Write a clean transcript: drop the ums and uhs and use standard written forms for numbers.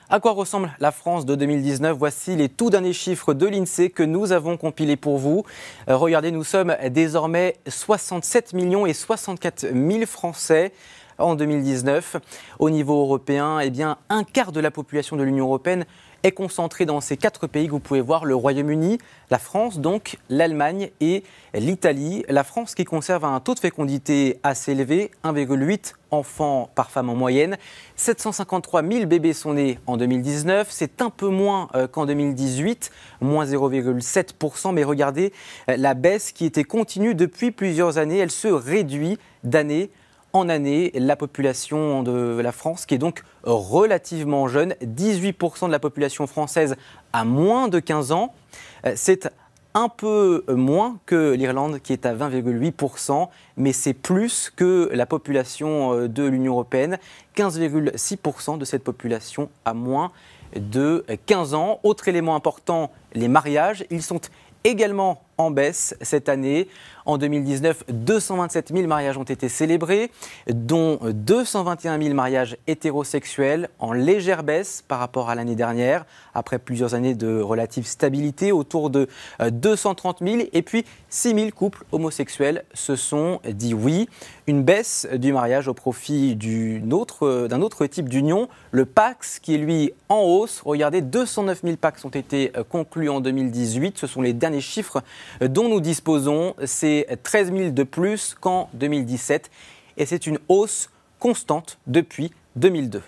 À quoi ressemble la France de 2019? Voici les tout derniers chiffres de l'INSEE que nous avons compilés pour vous. Regardez, nous sommes désormais 67 millions et 64 000 Français en 2019. Au niveau européen, un quart de la population de l'Union européenne est concentrée dans ces 4 pays que vous pouvez voir: le Royaume-Uni, la France, donc l'Allemagne et l'Italie. La France qui conserve un taux de fécondité assez élevé, 1,8 enfants par femme en moyenne. 753 000 bébés sont nés en 2019, c'est un peu moins qu'en 2018, moins 0,7%. Mais regardez la baisse qui était continue depuis plusieurs années, elle se réduit d'année en année. La population de la France, qui est donc relativement jeune, 18% de la population française a moins de 15 ans. C'est un peu moins que l'Irlande qui est à 20,8%, mais c'est plus que la population de l'Union européenne. 15,6% de cette population a moins de 15 ans. Autre élément important, les mariages, ils sont également en baisse cette année. En 2019, 227 000 mariages ont été célébrés, dont 221 000 mariages hétérosexuels, en légère baisse par rapport à l'année dernière, après plusieurs années de relative stabilité, autour de 230 000. Et puis 6 000 couples homosexuels se sont dit oui. Une baisse du mariage au profit d'un autre type d'union, le Pacs, qui est lui en hausse. Regardez, 209 000 Pacs ont été conclus en 2018. Ce sont les derniers chiffres dont nous disposons. C'est 13 000 de plus qu'en 2017 et c'est une hausse constante depuis 2002.